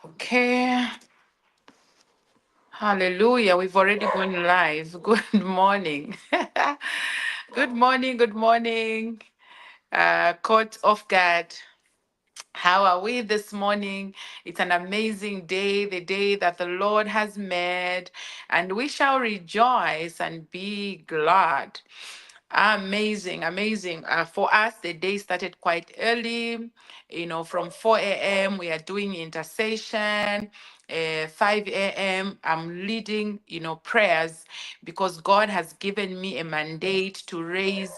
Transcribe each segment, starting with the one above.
Okay. Hallelujah. We've already gone live. Good morning. Good morning. Good morning. Caught off guard. How are we this morning? It's an amazing day, the day that the Lord has made, and we shall rejoice and be glad. Amazing, amazing. For us, the day started quite early, from 4 a.m. We are doing intercession. 5 a.m. I'm leading, prayers because God has given me a mandate to raise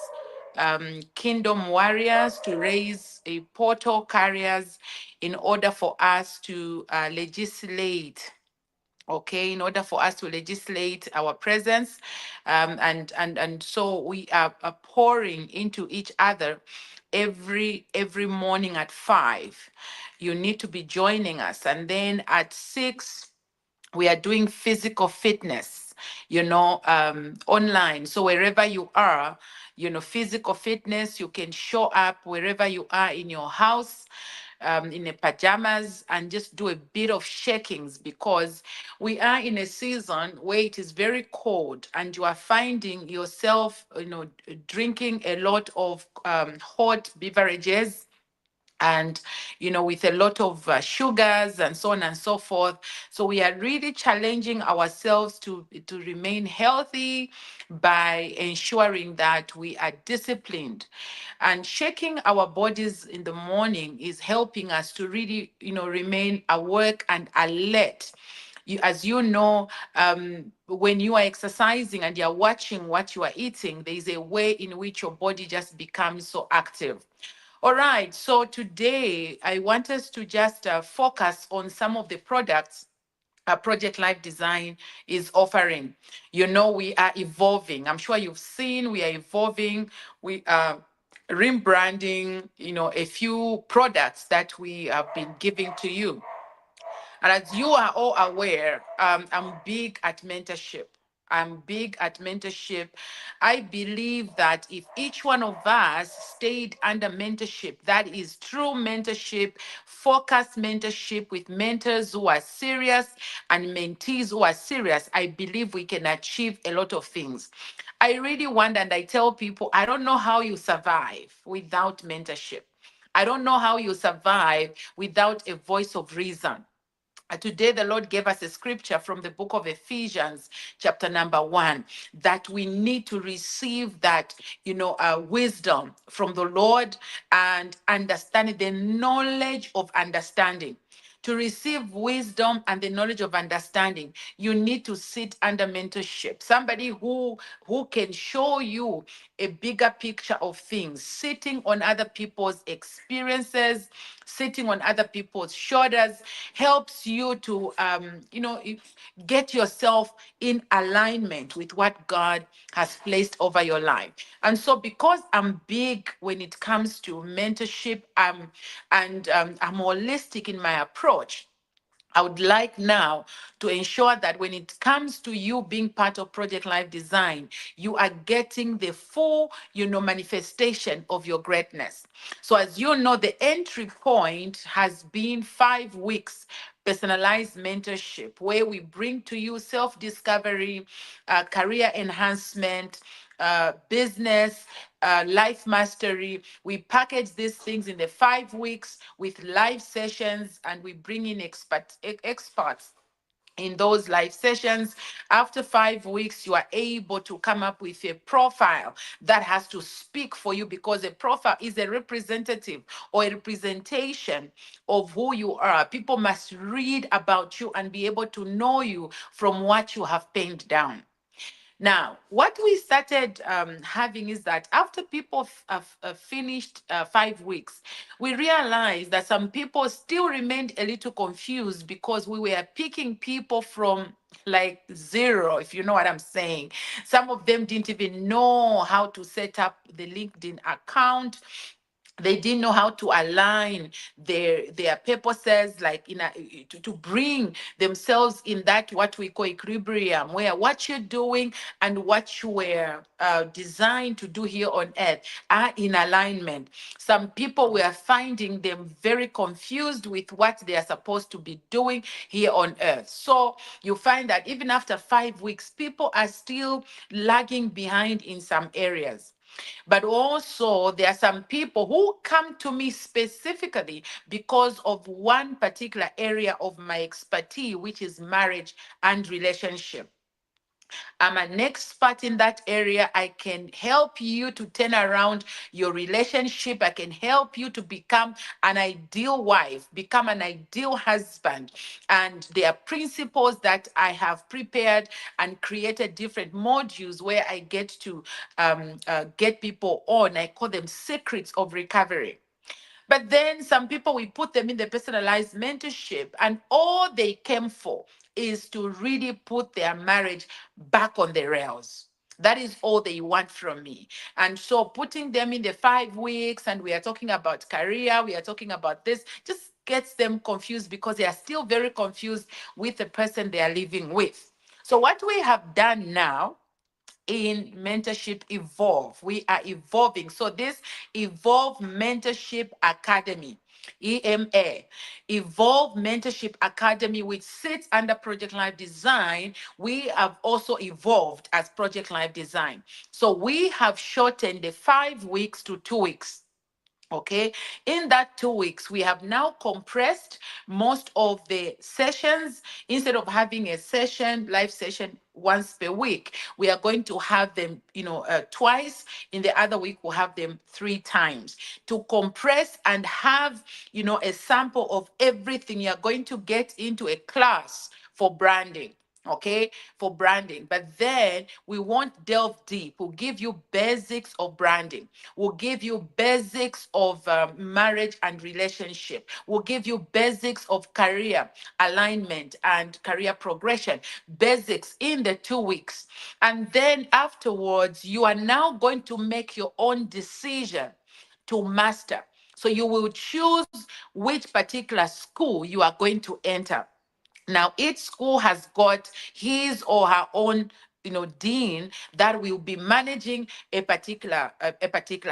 kingdom warriors, to raise a portal carriers in order for us to legislate, okay, in order for us to legislate our presence, and so we are pouring into each other every morning at 5. You need to be joining us, and then at 6 we are doing physical fitness, online. So wherever you are, physical fitness, you can show up wherever you are in your house, in the pajamas, and just do a bit of shakings, because we are in a season where it is very cold and you are finding yourself, drinking a lot of hot beverages, and with a lot of sugars and so on and so forth. So we are really challenging ourselves to remain healthy by ensuring that we are disciplined, and shaking our bodies in the morning is helping us to really remain awake and alert. As you know, when you are exercising and you're watching what you are eating, there is a way in which your body just becomes so active. All right, so today I want us to just focus on some of the products Project Life Design is offering. We are evolving. I'm sure you've seen we are evolving. We are rebranding, a few products that we have been giving to you. And as you are all aware, I'm big at mentorship. I'm big at mentorship. I believe that if each one of us stayed under mentorship, that is true mentorship, focused mentorship with mentors who are serious and mentees who are serious, I believe we can achieve a lot of things. I really wonder, and I tell people, I don't know how you survive without mentorship. I don't know how you survive without a voice of reason. Today, the Lord gave us a scripture from the book of Ephesians, chapter number 1, that we need to receive that, wisdom from the Lord and understanding, the knowledge of understanding. To receive wisdom and the knowledge of understanding, you need to sit under mentorship. Somebody who can show you a bigger picture of things, sitting on other people's experiences, sitting on other people's shoulders, helps you to get yourself in alignment with what God has placed over your life. And so, because I'm big when it comes to mentorship, and I'm holistic in my approach, I would like now to ensure that when it comes to you being part of Project Life Design, you are getting the full, manifestation of your greatness. So as you know, the entry point has been 5 weeks personalized mentorship, where we bring to you self-discovery, career enhancement, business, life mastery. We package these things in the 5 weeks with live sessions, and we bring in experts in those live sessions. After 5 weeks, you are able to come up with a profile that has to speak for you, because a profile is a representative or a representation of who you are. People must read about you and be able to know you from what you have penned down. Now, what we started having is that after people have finished 5 weeks, we realized that some people still remained a little confused, because we were picking people from like zero, if you know what I'm saying. Some of them didn't even know how to set up the LinkedIn account. They didn't know how to align their purposes, like to bring themselves in that what we call equilibrium, where what you're doing and what you were designed to do here on earth are in alignment. Some people were finding them very confused with what they are supposed to be doing here on earth. So you find that even after 5 weeks, people are still lagging behind in some areas. But also, there are some people who come to me specifically because of one particular area of my expertise, which is marriage and relationship. I'm an expert in that area. I can help you to turn around your relationship. I can help you to become an ideal wife, become an ideal husband. And there are principles that I have prepared and created different modules where I get to get people on. I call them secrets of recovery. But then some people, we put them in the personalized mentorship, and all they came for is to really put their marriage back on the rails. That is all they want from me. And so putting them in the 5 weeks, and we are talking about career, we are talking about this, just gets them confused because they are still very confused with the person they are living with. So what we have done now in mentorship evolve, we are evolving. So this evolve mentorship academy, EMA, evolve mentorship academy, which sits under project life design, we have also evolved as project life design. So we have shortened the 5 weeks to 2 weeks. Okay, in that 2 weeks, we have now compressed most of the sessions. Instead of having a session, live session once per week, we are going to have them, twice. In the other week, we'll have them 3 times to compress and have, a sample of everything you're going to get into a class for branding. Okay, for branding. But then we won't delve deep. We'll give you basics of branding. We'll give you basics of marriage and relationship. We'll give you basics of career alignment and career progression, basics in the 2 weeks. And then afterwards, you are now going to make your own decision to master. So you will choose which particular school you are going to enter. Now, each school has got his or her own, dean that will be managing a particular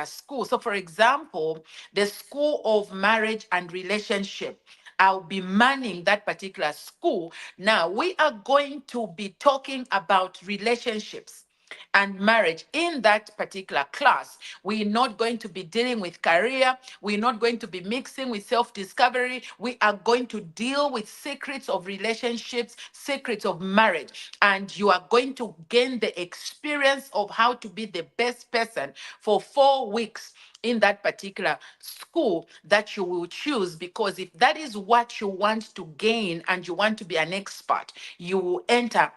school. So, for example, the School of Marriage and Relationship, I'll be manning that particular school. Now, we are going to be talking about relationships and marriage in that particular class. We're not going to be dealing with career. We're not going to be mixing with self discovery. We are going to deal with secrets of relationships, secrets of marriage. And you are going to gain the experience of how to be the best person for 4 weeks in that particular school that you will choose. Because if that is what you want to gain and you want to be an expert, you will enter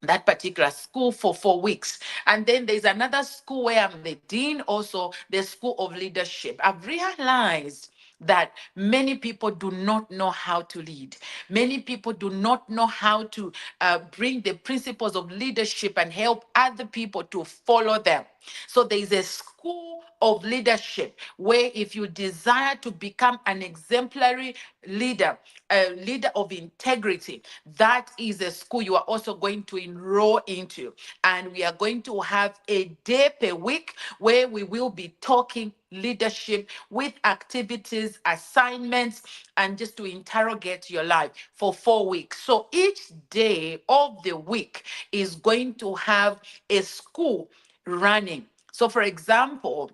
that particular school for 4 weeks. And then there's another school where I'm the dean, also the School of Leadership. I've realized that many people do not know how to lead. Many people do not know how to bring the principles of leadership and help other people to follow them. So there is a school of leadership where if you desire to become an exemplary leader, a leader of integrity, that is a school you are also going to enroll into. And we are going to have a day per week where we will be talking leadership with activities, assignments, and just to interrogate your life for 4 weeks. So each day of the week is going to have a school running. So, for example,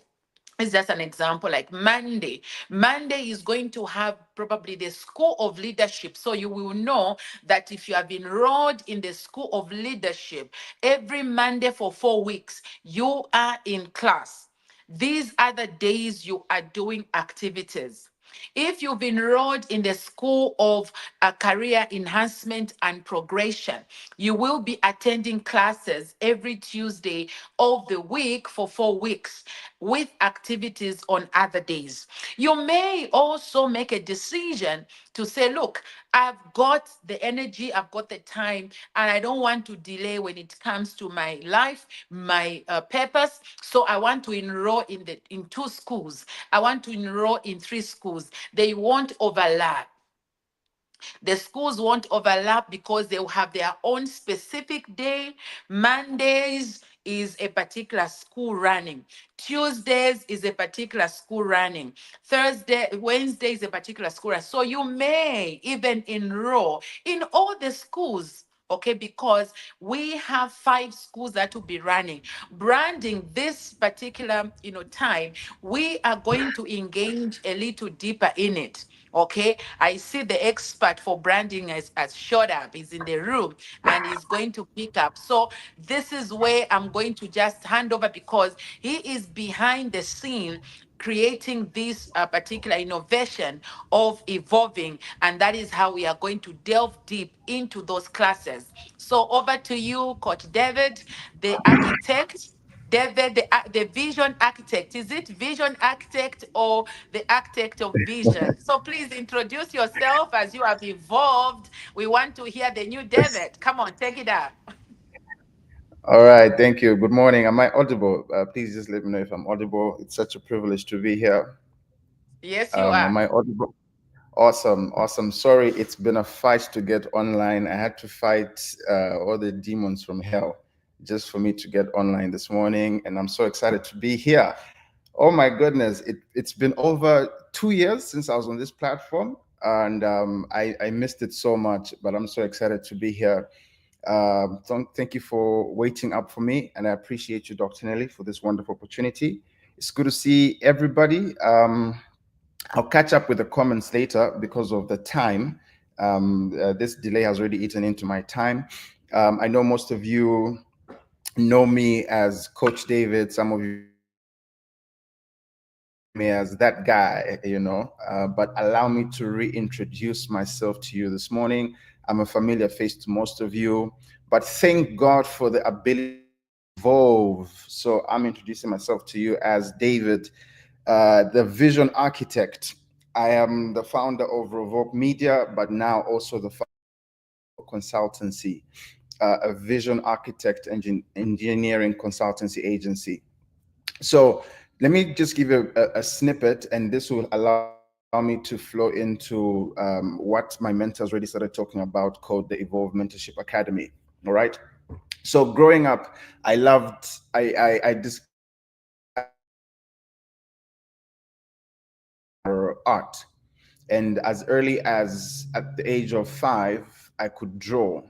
it's just an example like Monday. Monday is going to have probably the School of Leadership. So you will know that if you have enrolled in the School of Leadership, every Monday for 4 weeks, you are in class. These are the days you are doing activities. If you've enrolled in the School of Career Enhancement and Progression, you will be attending classes every Tuesday of the week for 4 weeks with activities on other days. You may also make a decision to say, look, I've got the energy, I've got the time, and I don't want to delay when it comes to my life, my purpose. So I want to enroll in 2 schools. I want to enroll in 3 schools. They won't overlap. The schools won't overlap because they will have their own specific day. Mondays is a particular school running. Tuesdays is a particular school running. Wednesday is a particular school running. So you may even enroll in all the schools. Okay, because we have 5 schools that will be running. Branding this particular, time, we are going to engage a little deeper in it. Okay, I see the expert for branding has showed up. He's in the room and he's going to pick up. So this is where I'm going to just hand over because he is behind the scene creating this particular innovation of evolving, and that is how we are going to delve deep into those classes. So over to you, Coach David, the architect. David, the vision architect. Is it vision architect or the architect of vision? So please introduce yourself as you have evolved. We want to hear the new David. Come on, take it up. All right, thank you. Good morning. Am I audible? Please just let me know if I'm audible. It's such a privilege to be here. Yes, you Am are. I audible? Awesome, awesome. Sorry, it's been a fight to get online. I had to fight all the demons from hell just for me to get online this morning, and I'm so excited to be here. Oh my goodness, it's been over 2 years since I was on this platform, and I missed it so much, but I'm so excited to be here. Thank you for waiting up for me, and I appreciate you, Dr. Nelly, for this wonderful opportunity. It's good to see everybody. I'll catch up with the comments later because of the time. This delay has already eaten into my time. I know most of you know me as Coach David. Some of you me as that guy, but allow me to reintroduce myself to you this morning. I'm a familiar face to most of you, but thank God for the ability to evolve. So I'm introducing myself to you as David, the vision architect. I am the founder of Revoke Media, but now also the founder of consultancy, a vision architect engineering consultancy agency. So let me just give you a snippet, and this will allow me to flow into what my mentors already started talking about, called the Evolve Mentorship Academy. All right. So growing up, I loved, I discovered art. And as early as at the age of 5, I could draw.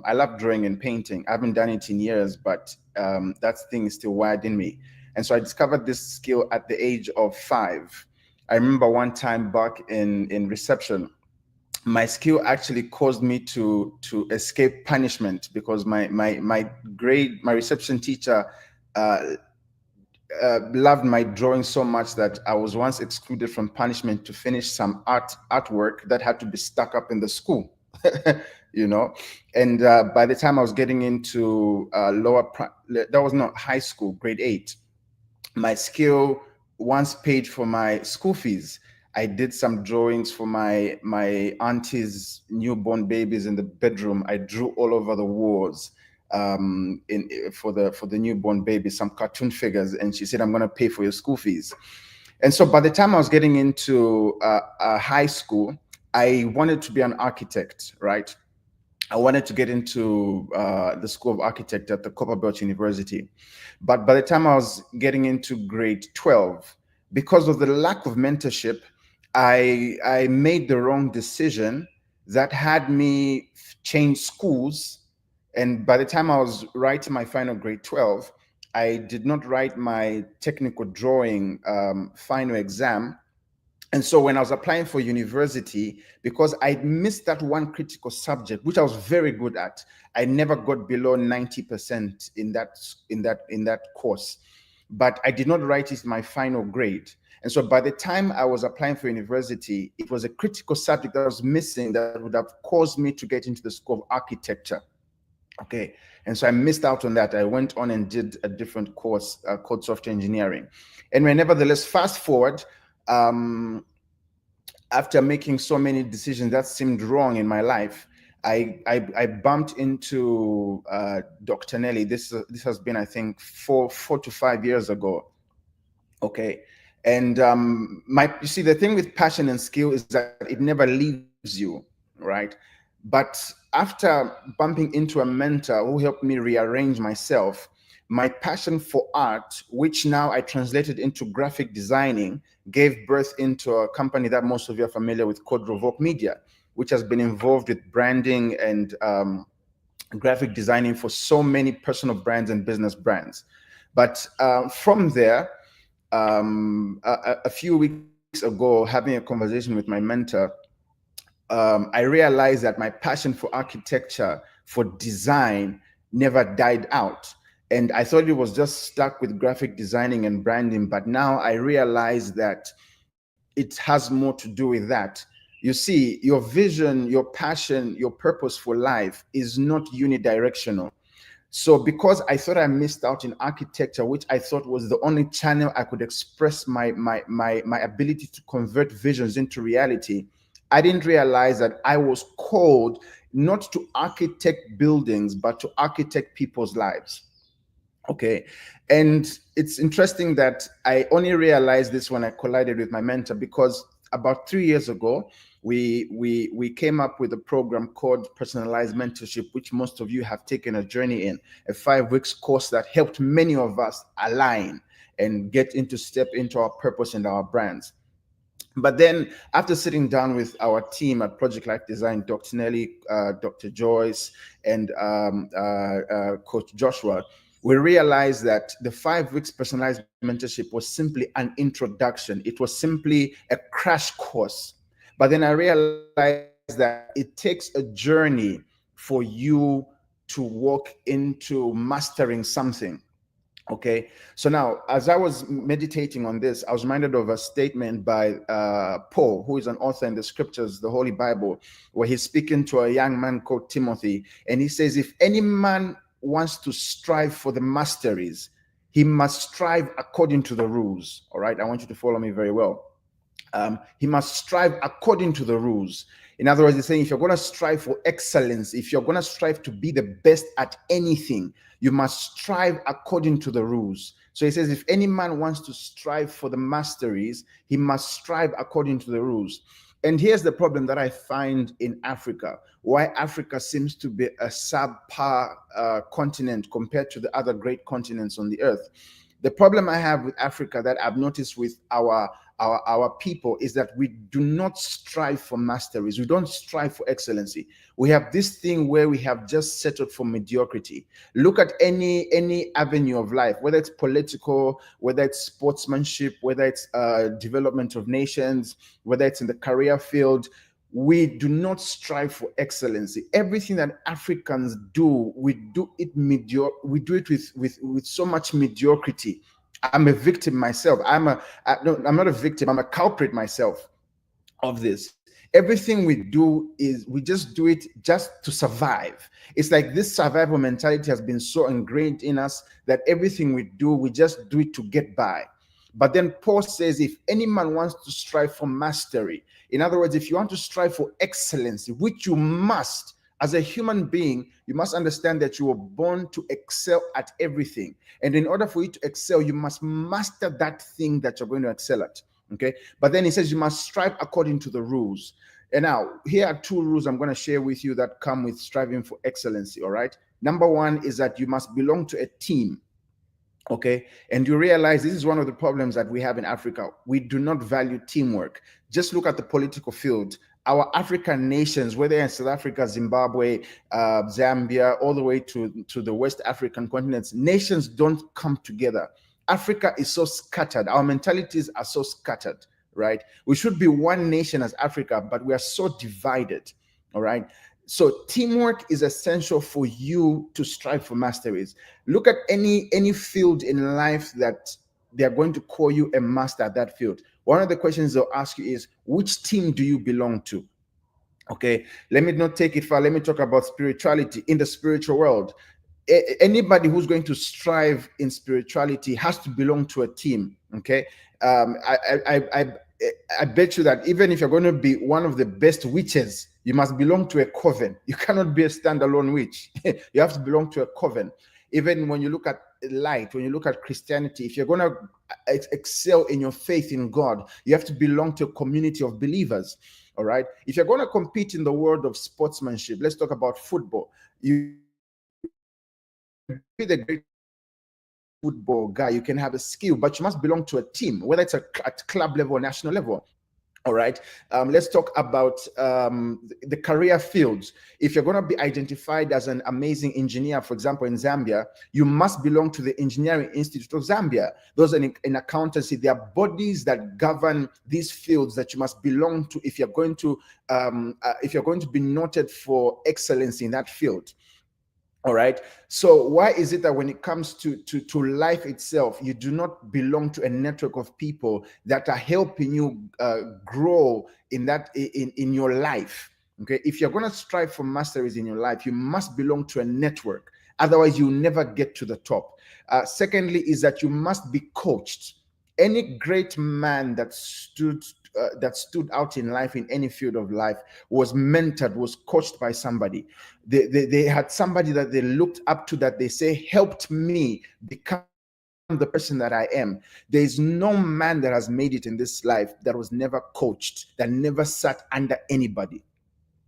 I love drawing and painting. I haven't done it in years, but that thing is still wired in me. And so I discovered this skill at the age of 5. I remember one time back in reception, my skill actually caused me to escape punishment because my reception teacher uh, loved my drawing so much that I was once excluded from punishment to finish some artwork that had to be stuck up in the school. you know and by the time I was getting into that was not high school, grade 8, my skill once paid for my school fees. I did some drawings for my auntie's newborn babies in the bedroom. I drew all over the walls in for the newborn baby, some cartoon figures, and she said, "I'm going to pay for your school fees." And so by the time I was getting into high school, I wanted to be an architect, right? I wanted to get into the School of Architect at the Copperbelt University. But by the time I was getting into grade 12, because of the lack of mentorship, I made the wrong decision that had me change schools. And by the time I was writing my final grade 12, I did not write my technical drawing final exam. And so when I was applying for university, because I missed that one critical subject, which I was very good at, I never got below 90% in that course. but I did not write it my final grade. And so by the time I was applying for university, it was a critical subject that was missing that would have caused me to get into the school of architecture. Okay. And so I missed out on that. I went on and did a different course called software engineering. Anyway, nevertheless, fast forward, um, after making so many decisions that seemed wrong in my life, I bumped into Dr. Nellie. This has been, I think, 4 to 5 years ago. Okay. And my you see, the thing with passion and skill is that it never leaves you, right? But after bumping into a mentor who helped me rearrange myself, my passion for art, which now I translated into graphic designing, gave birth into a company that most of you are familiar with called Revoke Media, which has been involved with branding and graphic designing for so many personal brands and business brands. But from there, a few weeks ago, having a conversation with my mentor, I realized that my passion for architecture, for design, never died out. And I thought it was just stuck with graphic designing and branding. But now I realize that it has more to do with that. You see, your vision, your passion, your purpose for life is not unidirectional. So because I thought I missed out in architecture, which I thought was the only channel I could express my ability to convert visions into reality, I didn't realize that I was called not to architect buildings, but to architect people's lives. Okay. And it's interesting that I only realized this when I collided with my mentor, because about 3 years ago, we came up with a program called personalized mentorship, which most of you have taken a journey in, a 5 weeks course that helped many of us align and get into step into our purpose and our brands. But then, after sitting down with our team at Project Life Design, Dr. Nellie, Dr. Joyce, and Coach Joshua, we realized that the 5 weeks personalized mentorship was simply an introduction. It was simply a crash course. But then I realized that it takes a journey for you to walk into mastering something. Okay, so now as I was meditating on this, I was reminded of a statement by Paul, who is an author in the scriptures, the Holy Bible, where he's speaking to a young man called Timothy. And he says, if any man wants to strive for the masteries, he must strive according to the rules. All right, I want you to follow me very well. He must strive according to the rules. In other words, he's saying if you're going to strive for excellence, if you're going to strive to be the best at anything, you must strive according to the rules. So he says, if any man wants to strive for the masteries, he must strive according to the rules. And here's the problem that I find in Africa, why Africa seems to be a subpar continent compared to the other great continents on the earth. The problem I have with Africa that I've noticed with our people is that we do not strive for masteries. We don't strive for excellency. We have this thing where we have just settled for mediocrity. Look at any avenue of life, whether it's political, whether it's sportsmanship, whether it's development of nations, whether it's in the career field. We do not strive for excellency. Everything that Africans do, we do it with so much mediocrity. I'm a victim myself. No, I'm not a victim. I'm a culprit myself of this. Everything we do is we just do it just to survive. It's like this survival mentality has been so ingrained in us that everything we do, we just do it to get by. But then Paul says, if any man wants to strive for mastery, in other words, if you want to strive for excellency, which you must, as a human being, you must understand that you were born to excel at everything. And in order for you to excel, you must master that thing that you're going to excel at. Okay. But then he says you must strive according to the rules. And now, here are 2 rules I'm going to share with you that come with striving for excellency. All right. Number 1 is that you must belong to a team. Okay. And you realize this is one of the problems that we have in Africa. We do not value teamwork. Just look at the political field. Our African nations, whether in South Africa, Zimbabwe, Zambia, all the way to the West African continents, nations don't come together. Africa is so scattered. Our mentalities are so scattered, right? We should be one nation as Africa, but we are so divided, all right? So teamwork is essential for you to strive for masteries. Look at any field in life that they're going to call you a master at that field. One of the questions they'll ask you is, which team do you belong to? Okay, let me not take it far. Let me talk about spirituality. In the spiritual world, anybody who's going to strive in spirituality has to belong to a team. Okay, I bet you that even if you're going to be one of the best witches, you must belong to a coven. You cannot be a standalone witch. You have to belong to a coven. Even when you look at light, when you look at Christianity, if you're going to excel in your faith in God, you have to belong to a community of believers. All right. If you're going to compete in the world of sportsmanship, let's talk about football. You can be the greatest football guy. You can have a skill, but you must belong to a team, whether it's at club level or national level. All right. Let's talk about the career fields. If you're going to be identified as an amazing engineer, for example, in Zambia, you must belong to the Engineering Institute of Zambia. Those are in accountancy. There are bodies that govern these fields that you must belong to if you're going to be noted for excellence in that field. All right. So why is it that when it comes to life itself, you do not belong to a network of people that are helping you grow in your life? Okay. If you're going to strive for masteries in your life, you must belong to a network. Otherwise, you'll never get to the top. Secondly, is that you must be coached. Any great man that stood out in life, in any field of life, was mentored, was coached by somebody. They had somebody that they looked up to, that they say helped me become the person that I am. There is no man that has made it in this life that was never coached, that never sat under anybody.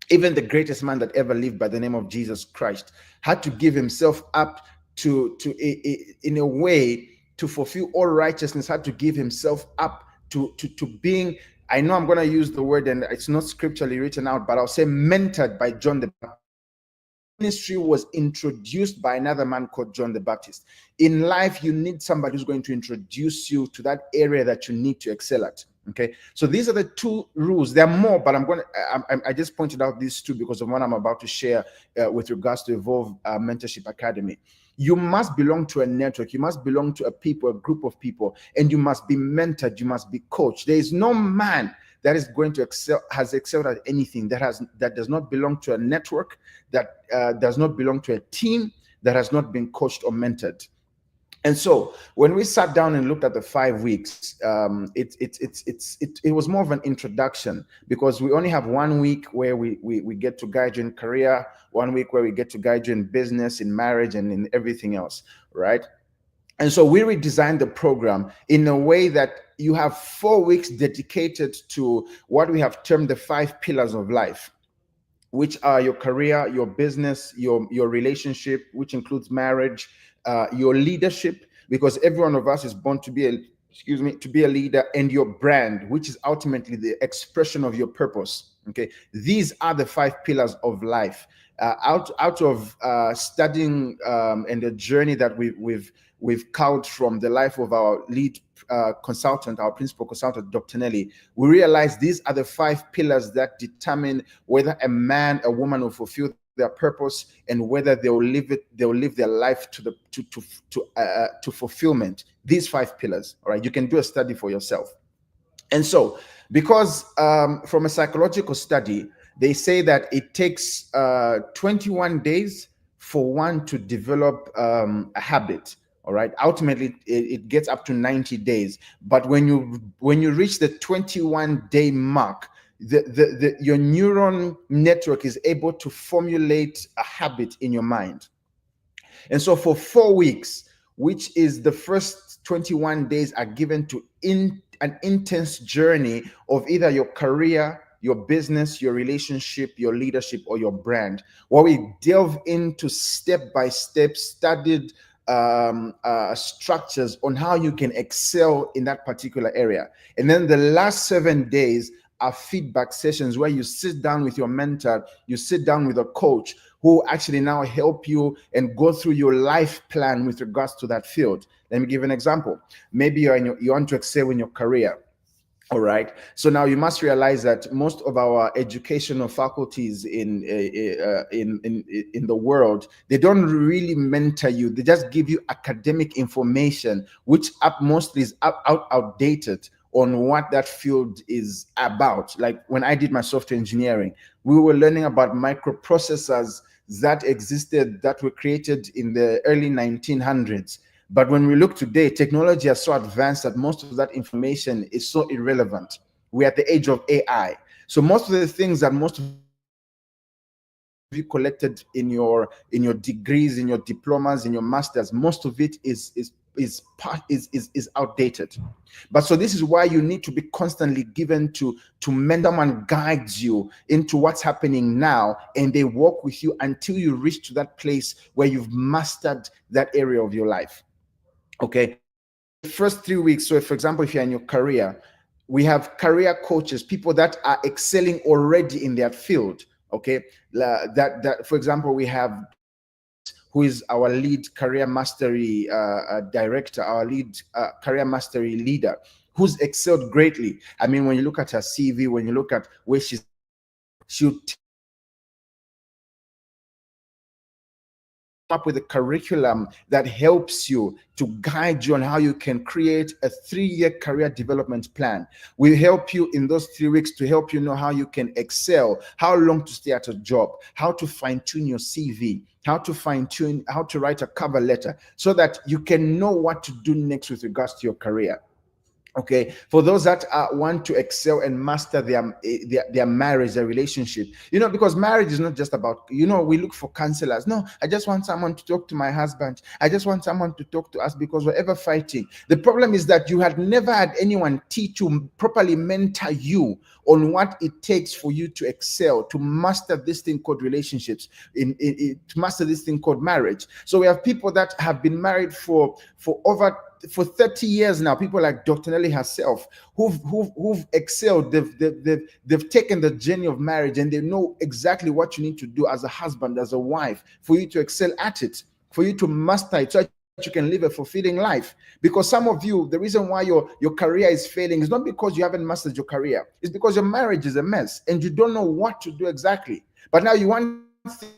Even the greatest man that ever lived, by the name of Jesus Christ, had to give himself up in a way, to fulfill all righteousness, had to give himself up to being, I know I'm going to use the word and it's not scripturally written out, but I'll say mentored by John the Baptist. Ministry was introduced by another man called John the Baptist. In life, you need somebody who's going to introduce you to that area that you need to excel at. Okay, so these are the two rules. There are more, but I just pointed out these two because of what I'm about to share with regards to Evolve Mentorship Academy. You must belong to a network. You must belong to a group of people, and you must be mentored. You must be coached. There is no man that is going to has excelled at anything that does not belong to a network, that does not belong to a team, that has not been coached or mentored. And so when we sat down and looked at the 5 weeks, it was more of an introduction, because we only have 1 week where we get to guide you in career, 1 week where we get to guide you in business, in marriage, and in everything else, right? And so we redesigned the program in a way that you have 4 weeks dedicated to what we have termed the 5 pillars of life, which are your career, your business, your relationship, which includes marriage, your leadership, because every one of us is born to be a leader, and your brand, which is ultimately the expression of your purpose. Okay, these are the 5 pillars of life. Out of studying and the journey that we've culled from the life of our lead consultant, our principal consultant, Dr. Nellie, we realize these are the 5 pillars that determine whether a man, a woman will fulfill their purpose, and whether they'll live their life to fulfillment. These 5 pillars. All right, you can do a study for yourself. And so, because from a psychological study, they say that it takes 21 days for one to develop a habit. All right, ultimately it gets up to 90 days. But when you reach the 21-day mark, your neuron network is able to formulate a habit in your mind. And so for 4 weeks, which is the first 21 days, are given to an intense journey of either your career, your business, your relationship, your leadership, or your brand, where we delve into step-by-step studied structures on how you can excel in that particular area. And then the last 7 days are feedback sessions where you sit down with your mentor, you sit down with a coach who actually now help you and go through your life plan with regards to that field. Let me give an example. Maybe you want to excel in your career. All right. So now you must realize that most of our educational faculties in the world, they don't really mentor you. They just give you academic information, which up mostly is outdated on what that field is about. Like when I did my software engineering, we were learning about microprocessors that existed, that were created in the early 1900s. But when we look today, technology is so advanced that most of that information is so irrelevant. We're at the age of AI. So most of the things that most of you collected in your degrees, in your diplomas, in your masters, most of it is outdated. But so this is why you need to be constantly given to mentor. Someone guides you into what's happening now, and they walk with you until you reach to that place where you've mastered that area of your life. Okay. So in the first 3 weeks, so if, for example, if you're in your career, we have career coaches, people that are excelling already in their field. Okay. That for example, we have Dr. Alex, who is our lead career mastery director, our lead career mastery leader, who's excelled greatly. I mean, when you look at her CV, when you look at where she's come from, she'll tell you exactly what she needs to do. She'll come up with a curriculum that helps you, to guide you on how you can create a 3-year career development plan. We help you in those 3 weeks to help you know how you can excel, how long to stay at a job, how to fine tune your CV, how to fine tune, how to write a cover letter, so that you can know what to do next with regards to your career. Okay, for those that want to excel and master their marriage, their relationship, because marriage is not just about, we look for counselors. No, I just want someone to talk to my husband. I just want someone to talk to us because we're ever fighting. The problem is that you had never had anyone teach you, properly mentor you on what it takes for you to excel, to master this thing called relationships, to master this thing called marriage. So we have people that have been married for 30 years now, people like Dr. Nellie herself, who've excelled. They've taken the journey of marriage, and they know exactly what you need to do as a husband, as a wife, for you to excel at it, for you to master it, so that you can live a fulfilling life. Because some of you, the reason why your career is failing is not because you haven't mastered your career. It's because your marriage is a mess and you don't know what to do exactly. But now you want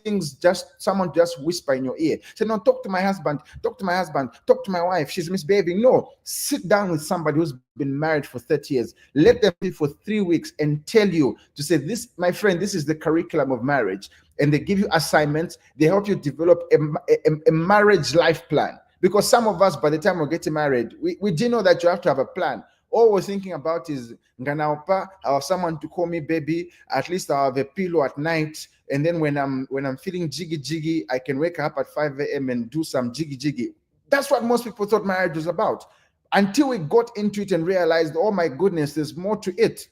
things, just someone just whisper in your ear, say, no, talk to my husband, talk to my husband, talk to my wife, she's misbehaving. No, sit down with somebody who's been married for 30 years. Let them be for 3 weeks and tell you, to say, this, my friend, this is the curriculum of marriage. And they give you assignments. They help you develop a marriage life plan. Because some of us, by the time we're getting married, we do know that you have to have a plan. All we're thinking about is, Nganaopa, I have someone to call me baby. At least I have a pillow at night. And then when I'm feeling jiggy, I can wake up at 5 a.m. and do some jiggy. That's what most people thought marriage was about. Until we got into it and realized, oh my goodness, there's more to it.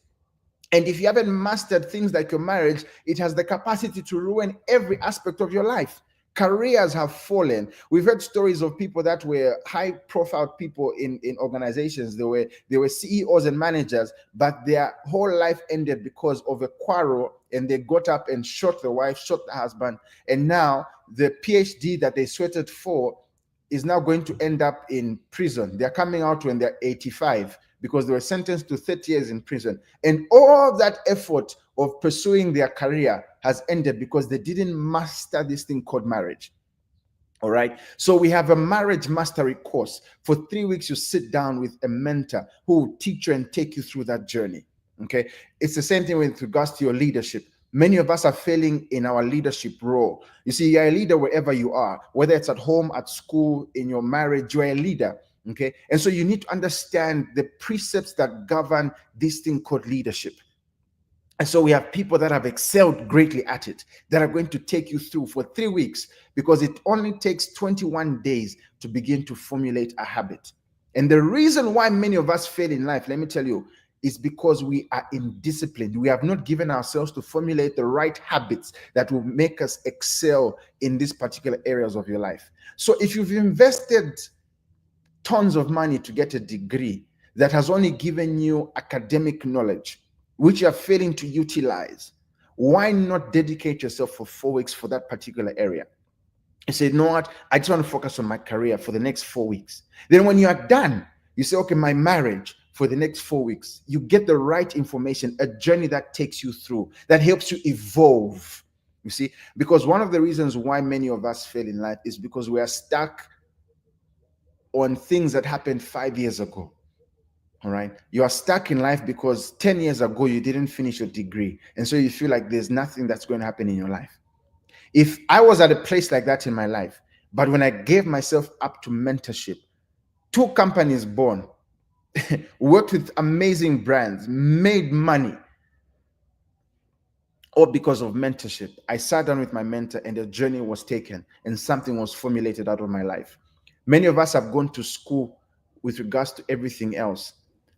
And if you haven't mastered things like your marriage, it has the capacity to ruin every aspect of your life. Careers have fallen. We've heard stories of people that were high profile people in organizations. They were CEOs and managers, but their whole life ended because of a quarrel, and they got up and shot the wife, shot the husband. And now the PhD that they sweated for is now going to end up in prison. They're coming out when they're 85 because they were sentenced to 30 years in prison. And all that effort of pursuing their career has ended because they didn't master this thing called marriage. All right. So we have a marriage mastery course. For 3 weeks, you sit down with a mentor who will teach you and take you through that journey. Okay. It's the same thing with regards to your leadership. Many of us are failing in our leadership role. You see, you're a leader wherever you are, whether it's at home, at school, in your marriage, you're a leader. Okay. And so you need to understand the precepts that govern this thing called leadership. And so we have people that have excelled greatly at it, that are going to take you through for 3 weeks, because it only takes 21 days to begin to formulate a habit. And the reason why many of us fail in life, let me tell you, is because we are indisciplined. We have not given ourselves to formulate the right habits that will make us excel in these particular areas of your life. So if you've invested tons of money to get a degree that has only given you academic knowledge, which you're failing to utilize, why not dedicate yourself for 4 weeks for that particular area? You say, you know what? I just want to focus on my career for the next 4 weeks. Then when you are done, you say, okay, my marriage, for the next 4 weeks. You get the right information, a journey that takes you through, that helps you evolve. You see, because one of the reasons why many of us fail in life is because we are stuck on things that happened 5 years ago. All right. You are stuck in life because 10 years ago you didn't finish your degree. And so you feel like there's nothing that's going to happen in your life. If I was at a place like that in my life, but when I gave myself up to mentorship, 2 companies born, worked with amazing brands, made money, all because of mentorship. I sat down with my mentor and a journey was taken and something was formulated out of my life. Many of us have gone to school with regards to everything else.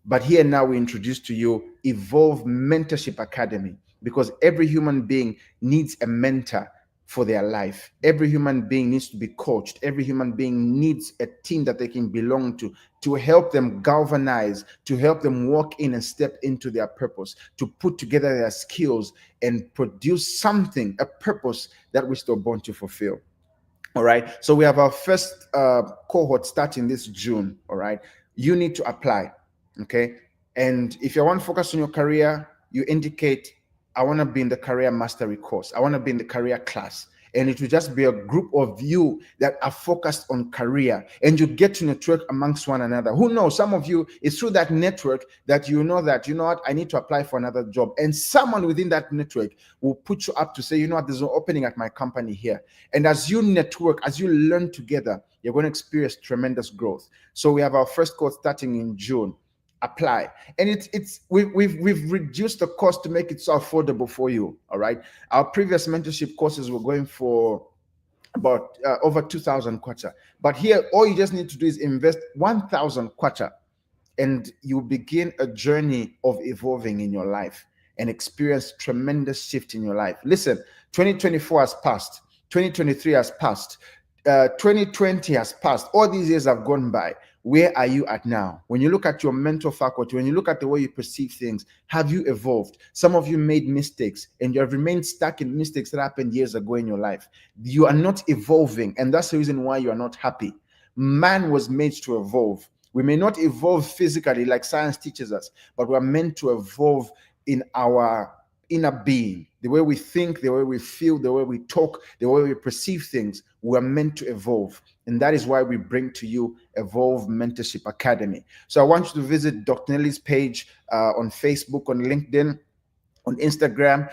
But here now we introduce to you Evolve Mentorship Academy, because every human being needs a mentor for their life. Every human being needs to be coached. Every human being needs a team that they can belong to help them galvanize, to help them walk in and step into their purpose, to put together their skills and produce something, a purpose that we're still born to fulfill. All right. So we have our first cohort starting this June. All right. You need to apply. Okay. And if you want to focus on your career, you indicate, I want to be in the career mastery course. I want to be in the career class. And it will just be a group of you that are focused on career, and you get to network amongst one another. Who knows? Some of you, it's through that network that you know that, you know what, I need to apply for another job. And someone within that network will put you up to say, you know what, there's an opening at my company here. And as you network, as you learn together, you're going to experience tremendous growth. So we have our first course starting in June. Apply. And we've reduced the cost to make it so affordable for you. All right. Our previous mentorship courses were going for about over 2,000 kwacha, but here all you just need to do is invest 1,000 kwacha, and you begin a journey of evolving in your life and experience tremendous shift in your life. Listen, 2024 has passed, 2023 has passed, 2020 has passed. All these years have gone by. Where are you at now? When you look at your mental faculty, when you look at the way you perceive things, have you evolved? Some of you made mistakes and you have remained stuck in mistakes that happened years ago in your life. You are not evolving, and that's the reason why you are not happy. Man was made to evolve. We may not evolve physically like science teaches us, but we're meant to evolve in our inner being, the way we think, the way we feel, the way we talk, the way we perceive things. We're meant to evolve. And that is why we bring to you Evolve Mentorship Academy. So I want you to visit Dr. Nellie's page on Facebook, on LinkedIn, on Instagram.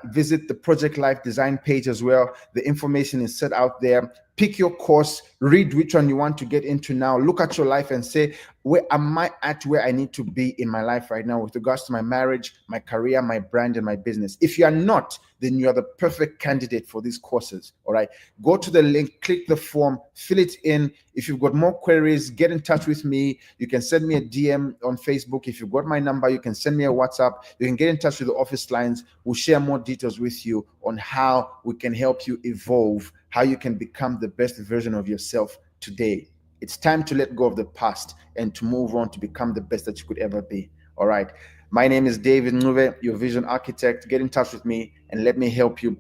Visit the Project Life Design page as well. The information is set out there. Pick your course, read which one you want to get into now. Look at your life and say, where am I at where I need to be in my life right now with regards to my marriage, my career, my brand, and my business? If you are not, then you are the perfect candidate for these courses. All right. Go to the link, click the form, fill it in. If you've got more queries, get in touch with me. You can send me a DM on Facebook. If you've got my number, you can send me a WhatsApp. You can get in touch with the office lines. We'll share more details with you on how we can help you evolve, how you can become the best version of yourself today. It's time to let go of the past and to move on to become the best that you could ever be. All right. My name is David Nuve, your vision architect. Get in touch with me and let me help you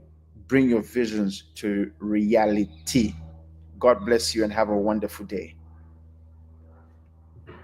bring your visions to reality. God bless you and have a wonderful day.